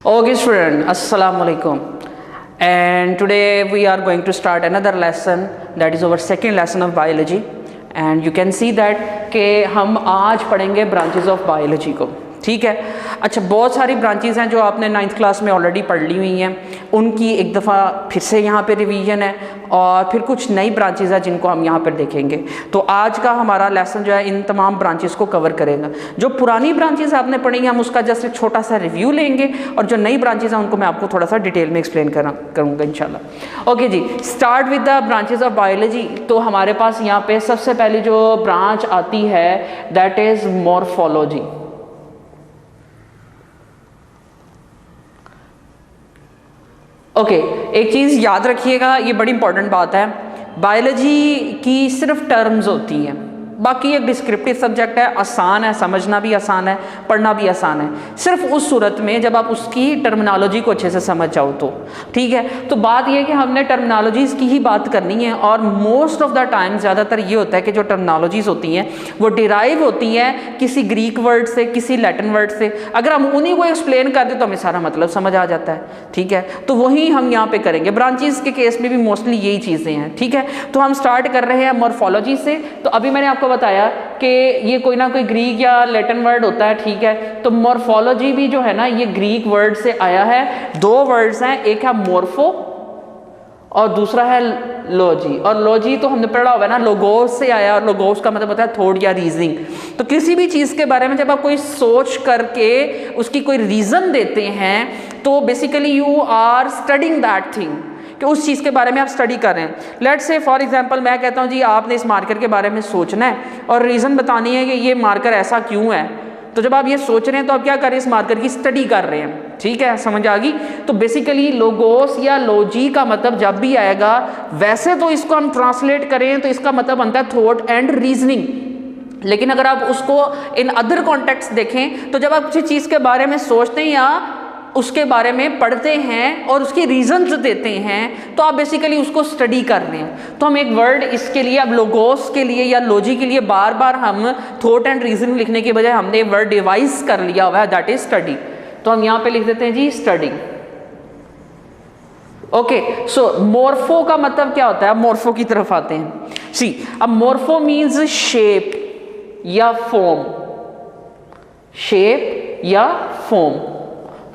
Okay student, Assalamu alaikum, and today we are going to start another lesson, that is our second lesson of biology. And you can see that कि हम आज पढ़ेंगे branches of biology को, ठीक है। अच्छा, बहुत सारी ब्रांचेस हैं जो आपने 9th क्लास में ऑलरेडी पढ़ ली हुई हैं, उनकी एक दफ़ा फिर से यहाँ पे रिवीजन है, और फिर कुछ नई ब्रांचेस हैं जिनको हम यहाँ पर देखेंगे। तो आज का हमारा लेसन जो है इन तमाम ब्रांचेस को कवर करेगा। जो पुरानी ब्रांचेस आपने पढ़ी हैं हम उसका जस्ट एक छोटा सा रिव्यू लेंगे, और जो नई ब्रांचेस हैं उनको मैं आपको थोड़ा सा डिटेल में एक्सप्लेन करूँगा इंशाल्लाह। ओके जी, start with the branches of biology. तो हमारे पास यहाँ पे सबसे पहली जो ब्रांच आती है दैट इज़ मॉर्फोलॉजी। ओके, एक चीज़ याद रखिएगा, ये बड़ी इंपॉर्टेंट बात है, बायोलॉजी की सिर्फ टर्म्स होती हैं, बाकी एक डिस्क्रिप्टिव सब्जेक्ट है, आसान है, समझना भी आसान है, पढ़ना भी आसान है, सिर्फ उस सूरत में जब आप उसकी टर्मिनोलॉजी को अच्छे से समझ जाओ तो, ठीक है। तो बात यह है कि हमने टर्मिनोलॉजीज़ की ही बात करनी है, और मोस्ट ऑफ द टाइम ज़्यादातर ये होता है कि जो टर्मिनोलॉजीज़ होती हैं वो डिराइव होती हैं किसी ग्रीक वर्ड से, किसी लैटिन वर्ड से। अगर हम उन्हीं को एक्सप्लेन कर दें तो हमें सारा मतलब समझ आ जाता है, ठीक है। तो वही हम यहाँ पे करेंगे, ब्रांचेस के केस में भी मोस्टली यही चीज़ें हैं, ठीक है। तो हम स्टार्ट कर रहे हैं मॉर्फोलॉजी से। तो अभी मैंने आपको बताया कि ये कोई ना कोई ग्रीक या लैटिन वर्ड होता है, ठीक है। तो मॉर्फोलॉजी भी जो है ना ये ग्रीक वर्ड से आया है। दो वर्ड्स हैं, एक है मोर्फो और दूसरा है लॉजी। और लॉजी तो हमने पढ़ा हुआ है ना, लोगोस से आया, और लोगोस का मतलब होता है थॉट या रीजनिंग। तो किसी भी चीज़ के बारे में जब आप कोई सोच करके उसकी कोई रीज़न देते हैं तो basically you are studying that thing, कि उस चीज़ के बारे में आप स्टडी कर रहे हैं। लेट्स से फॉर एग्जांपल मैं कहता हूँ जी आपने इस मार्कर के बारे में सोचना है और रीज़न बतानी है कि ये मार्कर ऐसा क्यों है। तो जब आप ये सोच रहे हैं तो आप क्या कर रहे हैं, इस मार्कर की स्टडी कर रहे हैं, ठीक है, समझ आ गई। तो बेसिकली लोगोस या लॉजी का मतलब जब भी आएगा, वैसे तो इसको हम ट्रांसलेट करें तो इसका मतलब बनता है थॉट एंड रीजनिंग, लेकिन अगर आप उसको इन अदर कॉन्टेक्स्ट देखें तो जब आप किसी चीज़ के बारे में सोचते हैं या उसके बारे में पढ़ते हैं और उसके रीजंस देते हैं तो आप बेसिकली उसको स्टडी कर रहे हैं। तो हम एक वर्ड इसके लिए, अब लोगोस के लिए या लॉजी के लिए बार बार हम थॉट एंड रीजन लिखने के बजाय हमने वर्ड डिवाइस कर लिया हुआ है, दैट इज स्टडी। तो हम यहाँ पे लिख देते हैं जी स्टडी। ओके, सो मोर्फो का मतलब क्या होता है, मोर्फो की तरफ आते हैं। सी, अब मोर्फो मीन्स शेप या फॉर्म, शेप या फॉर्म।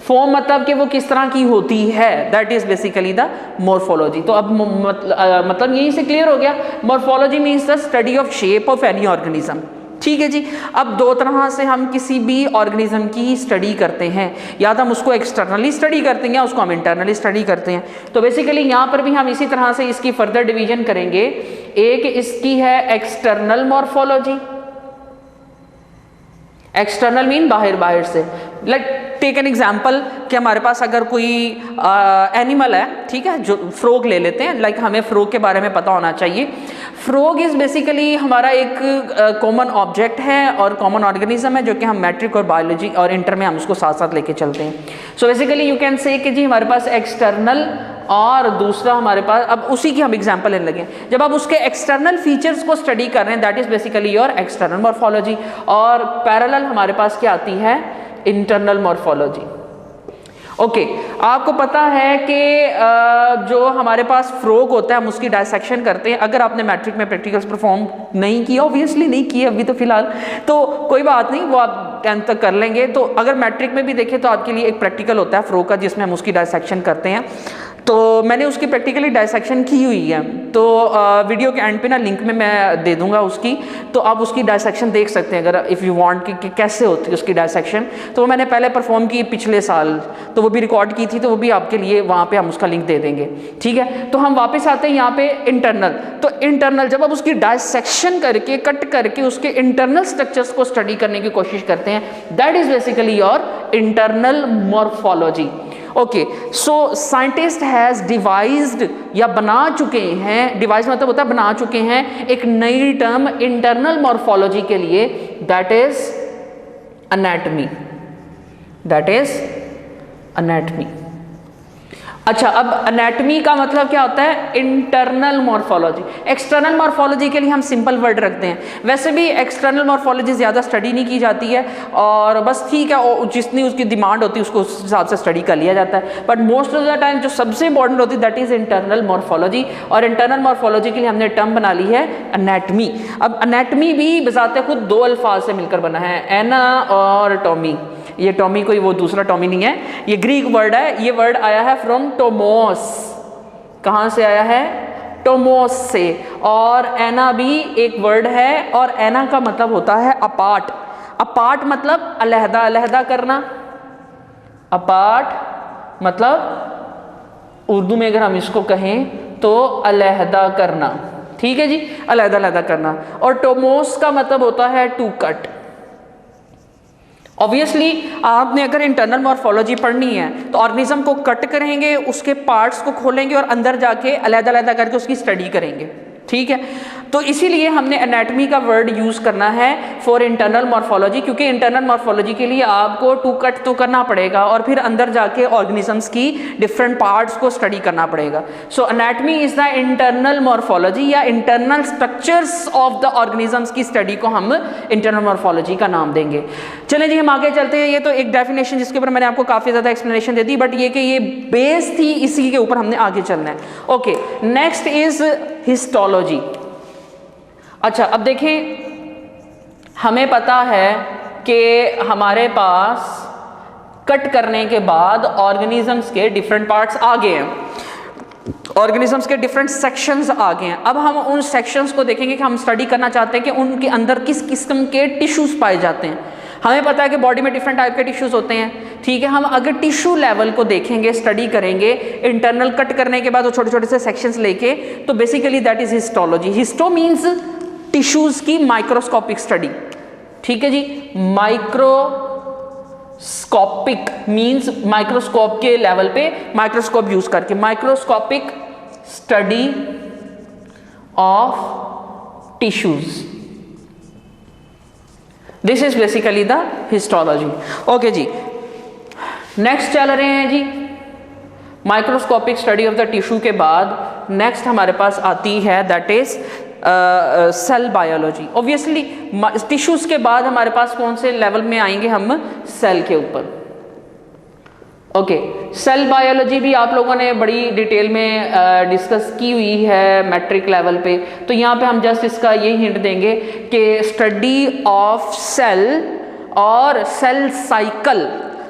फॉर्म मतलब कि वो किस तरह की होती है, that is basically the morphology. तो अब मतलब यहीं से क्लियर हो गया, morphology means the study of shape of any organism, ठीक है जी। अब दो तरह से हम किसी भी ऑर्गेनिज्म की स्टडी करते हैं, या तो हम उसको एक्सटर्नली स्टडी करते हैं या उसको हम इंटरनली स्टडी करते हैं। तो बेसिकली यहाँ पर भी हम इसी तरह से इसकी फर्दर डिवीजन करेंगे। एक इसकी है एक्सटर्नल मॉर्फोलॉजी, एक्सटर्नल मीन बाहर, बाहर से। लाइक टेक एन एग्जाम्पल कि हमारे पास अगर कोई एनिमल है, ठीक है, जो फ्रॉग ले लेते हैं, लाइक हमें फ्रॉग के बारे में पता होना चाहिए। फ्रॉग इज़ बेसिकली हमारा एक कॉमन ऑब्जेक्ट है और कॉमन ऑर्गेनिज्म है जो कि हम मैट्रिक और बायोलॉजी और इंटर में हम उसको साथ साथ लेके चलते हैं। सो बेसिकली यू कैन से कि जी हमारे पास एक्सटर्नल और दूसरा हमारे पास, अब उसी की हम एग्जांपल लेने लगे। जब आप उसके एक्सटर्नल फीचर्स को स्टडी कर रहे हैं that is basically your external morphology, और पैरेलल हमारे पास क्या आती है, इंटरनल मॉर्फोलॉजी। ओके, आपको पता है कि जो हमारे पास फ्रॉग होता है हम उसकी डायसेक्शन करते हैं। अगर आपने मैट्रिक में प्रैक्टिकल्स परफॉर्म नहीं किया, ऑब्वियसली नहीं किए अभी तो फिलहाल, तो कोई बात नहीं, वो आप 10th तक कर लेंगे। तो अगर मैट्रिक में भी देखें तो आपके लिए एक प्रैक्टिकल होता है फ्रॉग का जिसमें हम उसकी डायसेक्शन करते हैं। तो मैंने उसकी प्रैक्टिकली डायसेक्शन की हुई है, तो वीडियो के एंड पे ना लिंक में मैं दे दूंगा उसकी, तो आप उसकी डायसेक्शन देख सकते हैं अगर इफ़ यू वांट कि कैसे होती है उसकी डायसेक्शन। तो वो मैंने पहले परफॉर्म की पिछले साल, तो वो भी रिकॉर्ड की थी, तो वो भी आपके लिए वहाँ पे हम उसका लिंक दे देंगे, ठीक है। तो हम वापस आते हैं यहाँ पे इंटरनल। तो इंटरनल जब आप उसकी डायसेक्शन करके, कट करके उसके इंटरनल स्ट्रक्चर्स को स्टडी करने की कोशिश करते हैं, that is basically your internal morphology. Okay, so scientist has devised या बना चुके हैं, डिवाइस मतलब होता है बना चुके हैं एक नई टर्म इंटरनल मॉर्फोलॉजी के लिए, that is anatomy, that is anatomy. अच्छा, अब एनाटॉमी का मतलब क्या होता है? Internal morphology. एक्सटर्नल मॉर्फोलॉजी के लिए हम सिंपल वर्ड रखते हैं। वैसे भी एक्सटर्नल मॉर्फोलॉजी ज़्यादा स्टडी नहीं की जाती है, और बस ठीक है, जितनी उसकी डिमांड होती है उसको उस हिसाब से स्टडी कर लिया जाता है। But most of the time जो सबसे इंपॉर्टेंट होती है दैट इज़ इंटरनल मॉर्फोलॉजी। और इंटरनल मॉर्फोलॉजी के लिए हमने टर्म बना ली है एनाटॉमी। अब एनाटॉमी भी बजाते खुद दो अल्फाज से मिलकर बना है, एना और टॉमी। ये टॉमी कोई वो दूसरा टॉमी नहीं है, ये ग्रीक वर्ड है। ये वर्ड आया है फ्रॉम टोमोस। कहाँ से आया है? टोमोस से। और एना भी एक वर्ड है, और एना का मतलब होता है अपार्ट। अपार्ट मतलब अलहदा, अलहदा करना। अपार्ट मतलब उर्दू में अगर हम इसको कहें तो अलहदा करना। ठीक है जी, अलहदा अलहदा करना। और टोमोस का मतलब होता है टू कट। ऑब्वियसली आपने अगर इंटरनल मॉर्फोलॉजी पढ़नी है तो ऑर्गेनिज्म को कट करेंगे, उसके पार्ट्स को खोलेंगे और अंदर जाके अलग-अलग करके उसकी स्टडी करेंगे। ठीक है, तो इसीलिए हमने एनाटॉमी का वर्ड यूज़ करना है फॉर इंटरनल मॉर्फोलॉजी, क्योंकि इंटरनल मॉर्फोलॉजी के लिए आपको टू कट तो करना पड़ेगा और फिर अंदर जाके ऑर्गेनिजम्स की डिफरेंट पार्ट्स को स्टडी करना पड़ेगा। So anatomy is the internal morphology या internal structures of the organisms की स्टडी को हम इंटरनल मॉर्फोलॉजी का नाम देंगे। चलें जी, हम आगे चलते हैं। ये तो एक डेफिनेशन जिसके ऊपर मैंने आपको काफ़ी ज़्यादा एक्सप्लेनेशन दे दी, बट ये कि ये बेस थी, इसी के ऊपर हमने आगे चलना है। Okay, next is histology. अच्छा, अब देखें, हमें पता है कि हमारे पास कट करने के बाद ऑर्गेनिजम्स के डिफरेंट पार्ट्स आ गए हैं, ऑर्गेनिजम्स के डिफरेंट सेक्शंस आ गए हैं। अब हम उन सेक्शंस को देखेंगे कि हम स्टडी करना चाहते हैं कि उनके अंदर किस किस्म के टिश्यूज पाए जाते हैं। हमें पता है कि बॉडी में डिफरेंट टाइप के टिश्यूज होते हैं। ठीक है, हम अगर टिश्यू लेवल को देखेंगे, स्टडी करेंगे, इंटरनल कट करने के बाद वो छोटे छोटे से सेक्शंस लेके, तो basically that is histology. Histo means tissues की माइक्रोस्कोपिक स्टडी। ठीक है जी, माइक्रोस्कोपिक मीन्स माइक्रोस्कोप के लेवल पे माइक्रोस्कोप यूज करके, microscopic study of tissues. This is basically the histology. Okay जी, नेक्स्ट चल रहे हैं जी, microscopic study of the tissue के बाद नेक्स्ट हमारे पास आती है that is cell biology. Obviously tissues के बाद हमारे पास कौन से लेवल में आएंगे? हम सेल के ऊपर। ओके, सेल बायोलॉजी भी आप लोगों ने बड़ी डिटेल में डिस्कस की हुई है मैट्रिक लेवल पे, तो यहाँ पे हम जस्ट इसका यही हिंट देंगे कि स्टडी ऑफ सेल और सेल साइकिल।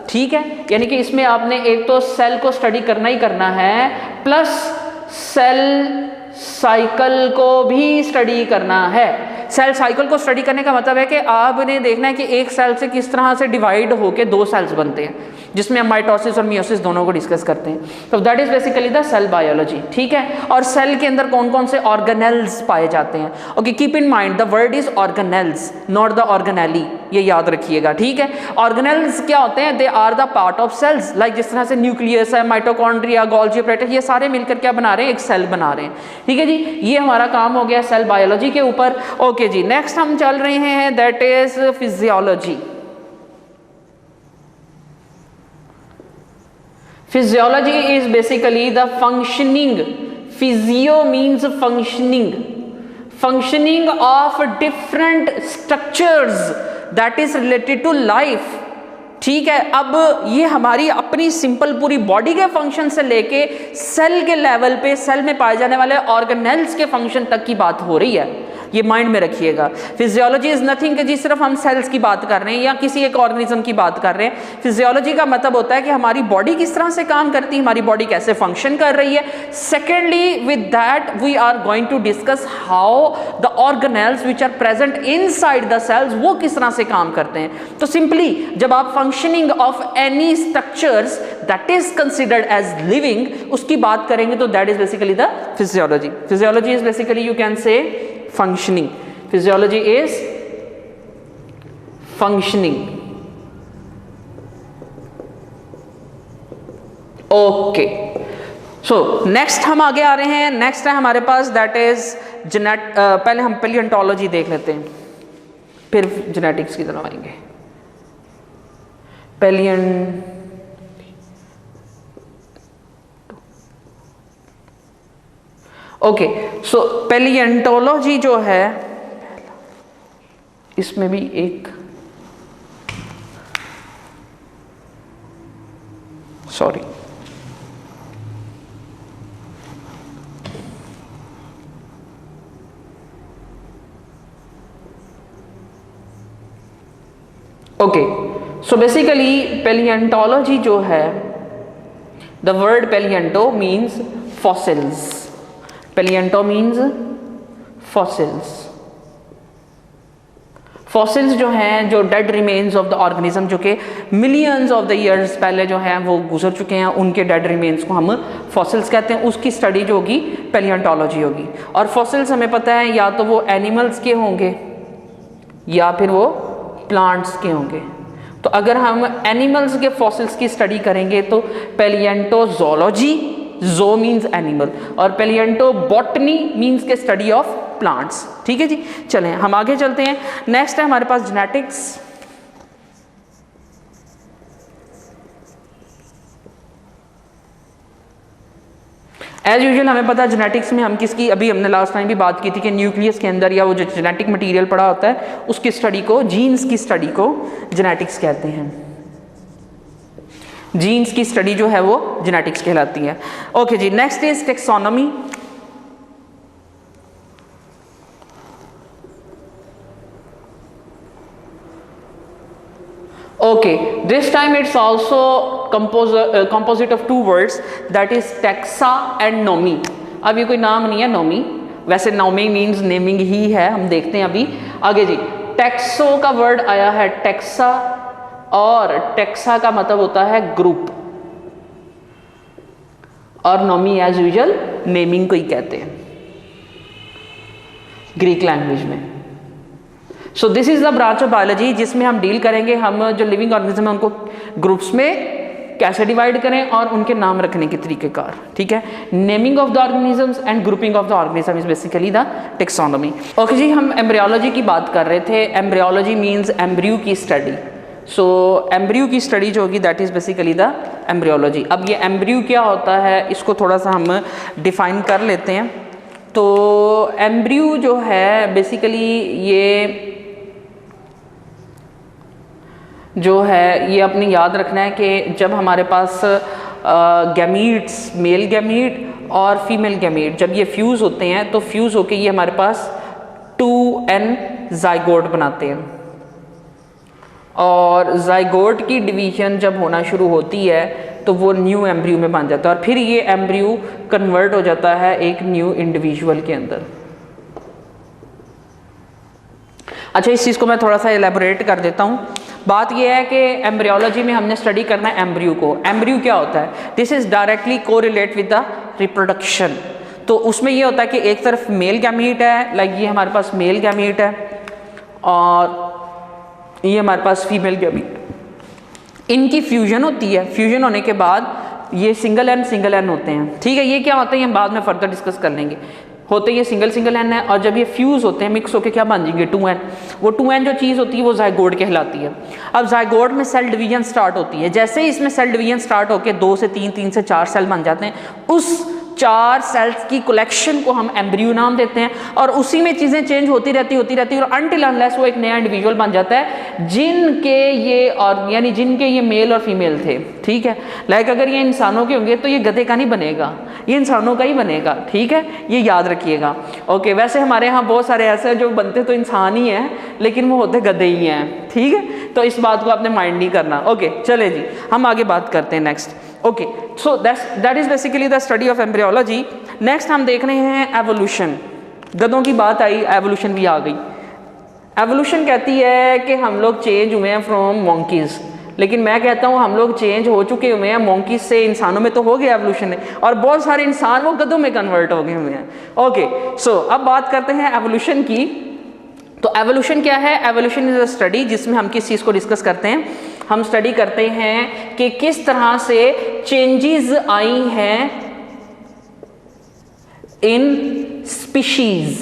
ठीक है, यानी कि इसमें आपने एक तो सेल को स्टडी करना ही करना है, प्लस सेल साइकिल को भी स्टडी करना है। सेल साइकिल को स्टडी करने का मतलब है कि आपने देखना है कि एक सेल से किस तरह से डिवाइड होके दो सेल्स बनते हैं, जिसमें हम माइटोसिस और मियोसिस दोनों को डिस्कस करते हैं। तो that is basically the cell biology. ठीक है, और सेल के अंदर कौन कौन से ऑर्गेनेल्स पाए जाते हैं? Okay, keep in mind the word is organelles, not the organelli, ये याद रखिएगा। ठीक है, ऑर्गेनेल्स क्या होते हैं? They are the part of cells, like जिस तरह से न्यूक्लियस है, माइटोकॉन्ड्रिया, गोल्जी apparatus, ये सारे मिलकर क्या बना रहे हैं? एक सेल बना रहे हैं। ठीक है जी, ये हमारा काम हो गया सेल बायोलॉजी के ऊपर। ओके जी, नेक्स्ट हम चल रहे हैं that is physiology. Physiology is basically the functioning, physio means functioning of different structures that is related to life। ठीक है, अब ये हमारी अपनी सिंपल पूरी बॉडी के फंक्शन से लेके सेल के लेवल पे सेल में पाए जाने वाले ऑर्गेनेल्स के फंक्शन तक की बात हो रही है, ये माइंड में रखिएगा। फिजियोलॉजी इज नथिंग कि जी सिर्फ हम सेल्स की बात कर रहे हैं या किसी एक ऑर्गेनिज्म की बात कर रहे हैं। फिजियोलॉजी का मतलब होता है कि हमारी बॉडी किस तरह से काम करती है, हमारी बॉडी कैसे फंक्शन कर रही है। Secondly, with that we are going to discuss how the organelles which are present inside the cells वो किस तरह से काम करते हैं। तो सिंपली जब आप functioning of any structures that is considered as living उसकी बात करेंगे तो that is basically the physiology. Physiology is basically you can say functioning. Physiology is functioning. Okay. So next हम आगे आ रहे हैं। नेक्स्ट है हमारे पास that is पहले हम पैलियोंटोलॉजी देख लेते हैं, फिर जेनेटिक्स की तरफ आएंगे। ओके, सो पैलिएंटोलॉजी जो है इसमें भी एक sorry okay, so basically palaeontology जो है, the word palaeonto means fossils, palaeonto means fossils. Fossils जो हैं, जो dead remains of the organism, जो कि मिलियंस ऑफ द ईयर्स पहले जो हैं वो गुजर चुके हैं, उनके डेड रिमेन्स को हम फॉसिल्स कहते हैं। उसकी स्टडी जो होगी पैलिएंटोलॉजी होगी। और फॉसिल्स हमें पता है या तो वो एनिमल्स के होंगे या फिर वो प्लांट्स के होंगे। तो अगर हम एनिमल्स के फॉसिल्स की स्टडी करेंगे तो पैलिएंटोजोलॉजी, जो मीन्स एनिमल, और पैलिएंटोबॉटनी मीन्स के स्टडी ऑफ प्लांट्स। ठीक है जी, चलें हम आगे चलते हैं। नेक्स्ट है हमारे पास जेनेटिक्स। एज यूजुअल हमें पता है जेनेटिक्स में हम किसकी, अभी हमने लास्ट टाइम भी बात की थी कि न्यूक्लियस के अंदर या वो जो जेनेटिक मटेरियल पड़ा होता है उसकी स्टडी को, जीन्स की स्टडी को जेनेटिक्स कहते हैं। जीन्स की स्टडी जो है वो जेनेटिक्स कहलाती है। ओके जी, next is taxonomy. Okay, this time it's also composite of two words, that is taxa and nomi. अब ये कोई नाम नहीं है nomi, वैसे nomi means naming ही है, हम देखते हैं अभी आगे जी। टैक्सो का वर्ड आया है टैक्सा, और टैक्सा का मतलब होता है ग्रुप, और नोमी एज यूजुअल नेमिंग को ही कहते हैं ग्रीक लैंग्वेज में। So this is the branch of biology जिसमें हम डील करेंगे, हम जो लिविंग ऑर्गेनिज्म है उनको ग्रुप्स में कैसे डिवाइड करें और उनके नाम रखने के तरीकेकार। ठीक है, naming of the organisms and grouping of the organism is basically the taxonomy. Okay जी, हम एम्ब्रियोलॉजी की बात कर रहे थे। एम्ब्रियोलॉजी मीन्स एम्ब्रियो की स्टडी। सो एम्ब्रियो की स्टडी जो होगी that is basically the embryology. अब ये एम्ब्रियो क्या होता है इसको थोड़ा सा हम डिफाइन कर लेते हैं। तो एम्ब्रियो जो है बेसिकली ये जो है, ये अपने याद रखना है कि जब हमारे पास गैमीट्स, मेल गैमीट और फीमेल गैमीट जब ये फ्यूज़ होते हैं तो फ्यूज़ होके ये हमारे पास 2n जाइगोट बनाते हैं, और जाइगोट की डिवीजन जब होना शुरू होती है तो वो न्यू एम्ब्रियो में बन जाता है, और फिर ये एम्ब्रियो कन्वर्ट हो जाता है एक न्यू इंडिविजुअल के अंदर। अच्छा, इस चीज़ को मैं थोड़ा सा एलेबोरेट कर देता हूँ। बात यह है कि एम्ब्रियोलॉजी में हमने स्टडी करना है एम्ब्रियो को। एम्ब्रियो क्या होता है? This is directly correlate with the reproduction. तो उसमें ये होता है कि एक तरफ मेल गैमीट है, लाइक ये हमारे पास मेल गैमीट है, और ये हमारे पास फीमेल गैमीट। इनकी फ्यूजन होती है, फ्यूजन होने के बाद ये सिंगल एन होते हैं। ठीक है, ये क्या होता है ये हम बाद में फर्दर डिस्कस कर लेंगे। होते ये सिंगल एन है, और जब ये फ्यूज़ होते हैं मिक्स होके क्या बन जाएंगे 2n। वो 2n जो चीज़ होती है वो जाइगोट कहलाती है। अब जाइगोट में सेल डिवीजन स्टार्ट होती है। जैसे ही इसमें सेल डिवीजन स्टार्ट होकर 2 से 3, 3 से 4 सेल बन जाते हैं, उस 4 सेल्स की कलेक्शन को हम एम्ब्रियो नाम देते हैं, और उसी में चीज़ें चेंज होती रहती है, और अनटिल अनलेस वो एक नया इंडिविजुअल बन जाता है जिनके ये, और यानी जिनके ये मेल और फीमेल थे। ठीक है, लाइक अगर ये इंसानों के होंगे तो ये गधे का नहीं बनेगा, ये इंसानों का ही बनेगा। ठीक है, ये याद रखिएगा। ओके, वैसे हमारे यहाँ बहुत सारे ऐसे जो बनते तो इंसान ही हैं लेकिन वो होते गधे ही हैं। ठीक है, तो इस बात को आपने माइंड नहीं करना। ओके, चले जी हम आगे बात करते हैं next. Okay, so that is basically the study of embryology. Next हम देख रहे हैं एवोल्यूशन। गधों की बात आई, एवोल्यूशन भी आ गई। एवोल्यूशन कहती है कि हम लोग चेंज हुए हैं फ्रॉम मंकीज, लेकिन मैं कहता हूँ हम लोग चेंज हो चुके हुए हैं मंकीज से। इंसानों में तो हो गया एवोल्यूशन, और बहुत सारे इंसान वो गधों में कन्वर्ट हो गए हुए हैं। ओके, सो अब बात करते हैं एवोल्यूशन की। तो एवोल्यूशन क्या है? एवोल्यूशन इज अ स्टडी जिसमें हम किस चीज़ को डिस्कस करते हैं, हम स्टडी करते हैं कि किस तरह से चेंजेस आई हैं इन स्पीशीज।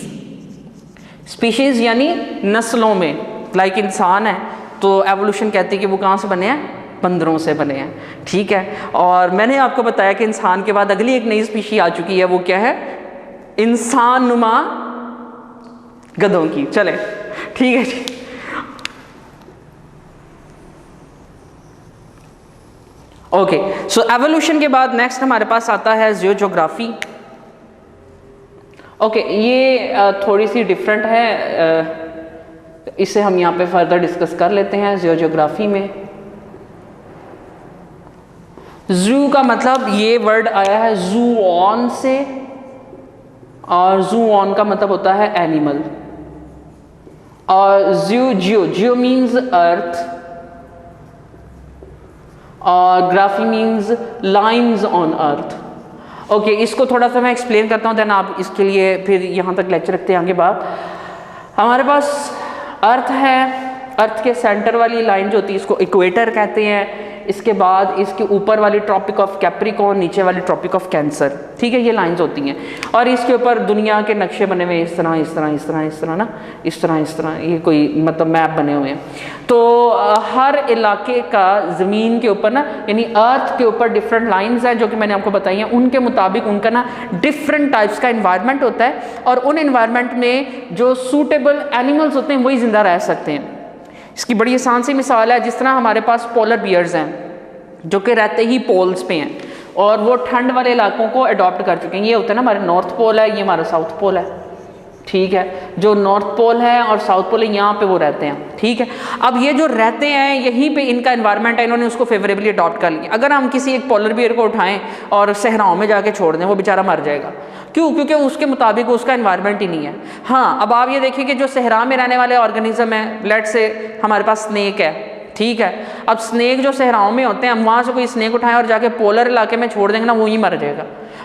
स्पीशीज यानी नस्लों में। लाइक इंसान है तो एवोल्यूशन कहती है कि वो कहाँ से बने हैं? बंदरों से बने हैं। ठीक है, और मैंने आपको बताया कि इंसान के बाद अगली एक नई स्पीशी आ चुकी है, वो क्या है? इंसान नुमा गधों की। चले ठीक है जी। ओके, सो एवोल्यूशन के बाद नेक्स्ट हमारे पास आता है जियोज्योग्राफी। ओके, ये थोड़ी सी डिफरेंट है, इसे हम यहाँ पे फर्दर डिस्कस कर लेते हैं। जियोज्योग्राफी में जू का मतलब ये वर्ड आया है जू ऑन से, और जू ऑन का मतलब होता है एनिमल, और जियो मीन्स अर्थ, और graphy means lines on earth. Okay, इसको थोड़ा सा मैं एक्सप्लेन करता हूँ, देन आप इसके लिए फिर यहाँ तक लेक्चर रखते हैं आगे बाद। हमारे पास अर्थ है, अर्थ के सेंटर वाली लाइन जो होती है इसको इक्वेटर कहते हैं। इसके बाद इसके ऊपर वाली ट्रॉपिक ऑफ कैप्रिकॉर्न, नीचे वाली ट्रॉपिक ऑफ कैंसर, ठीक है, ये लाइंस होती हैं। और इसके ऊपर दुनिया के नक्शे बने हुए इस तरह इस तरह इस तरह इस तरह ना, इस तरह ये कोई मतलब मैप बने हुए हैं। तो हर इलाके का ज़मीन के ऊपर ना, यानी अर्थ के ऊपर डिफरेंट लाइंस हैं जो कि मैंने आपको बताई हैं। उनके मुताबिक उनका ना डिफरेंट टाइप्स का इन्वायरमेंट होता है, और उन इन्वायरमेंट में जो सूटेबल एनिमल्स होते हैं वही ज़िंदा रह सकते हैं। इसकी बड़ी आसान सी मिसाल है, जिस तरह हमारे पास पोलर बियर्स हैं जो कि रहते ही पोल्स पे हैं, और वो ठंड वाले इलाकों को अडॉप्ट कर चुके हैं। ये होता है ना, हमारे नॉर्थ पोल है, ये हमारा साउथ पोल है, ठीक है। जो नॉर्थ पोल है और साउथ पोल है यहाँ पे वो रहते हैं, ठीक है। अब ये जो रहते हैं यहीं पे इनका एनवायरनमेंट है, इन्होंने उसको फेवरेबली अडॉप्ट कर लिया। अगर हम किसी एक पोलर बियर को उठाएं और सहराओं में जाके छोड़ दें, वो बेचारा मर जाएगा। क्यों? क्योंकि उसके मुताबिक उसका एनवायरनमेंट ही नहीं है। हाँ, अब आप ये देखिए कि जो सहरा में रहने वाले ऑर्गेनिज्म है, लेट से हमारे पास स्नेक है, ठीक है। अब स्नेक जो सहराओं में होते हैं, हम वहाँ से कोई स्नेक उठाएं और जाके पोलर इलाके में छोड़ देंगे ना, वो ही मर जाएगा,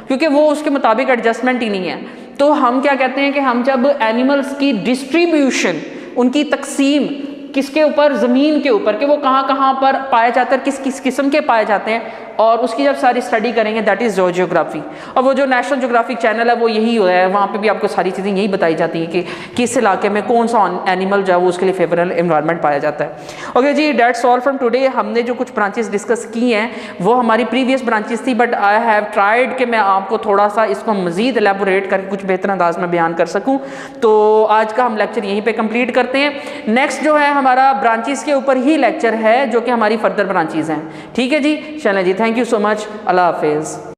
क्योंकि वो उसके मुताबिक एडजस्टमेंट ही नहीं है। तो हम क्या कहते हैं कि हम जब एनिमल्स की डिस्ट्रीब्यूशन, उनकी तकसीम किसके ऊपर, ज़मीन के ऊपर, कि वो कहाँ कहाँ पर पाए जाते हैं, किस किस किस्म के पाए जाते हैं, और उसकी जब सारी स्टडी करेंगे, दैट इज़ जियोग्राफी। और वो जो नेशनल ज्योग्राफिक चैनल है वो यही हो है, वहाँ पे भी आपको सारी चीज़ें यही बताई जाती हैं कि किस इलाके में कौन सा एनिमल जो है वो उसके लिए फेवरेबल एनवायरनमेंट पाया जाता है। ओके जी, डेट्स ऑल फ्रॉम टुडे। हमने जो कुछ ब्रांचेस डिस्कस की हैं वो हमारी प्रीवियस ब्रांचेस थी, बट आई हैव ट्राइड कि मैं आपको थोड़ा सा इसको मज़ीद एलेबोरेट करके कुछ बेहतर अंदाज में बयान कर सकूँ। तो आज का हम लेक्चर यहीं पर कंप्लीट करते हैं। नेक्स्ट जो है हमारा ब्रांचेस के ऊपर ही लेक्चर है, जो कि हमारी फर्दर ब्रांचेस हैं, ठीक है जी। चलें जी, थैंक यू सो मच, अल्लाह हाफिज़।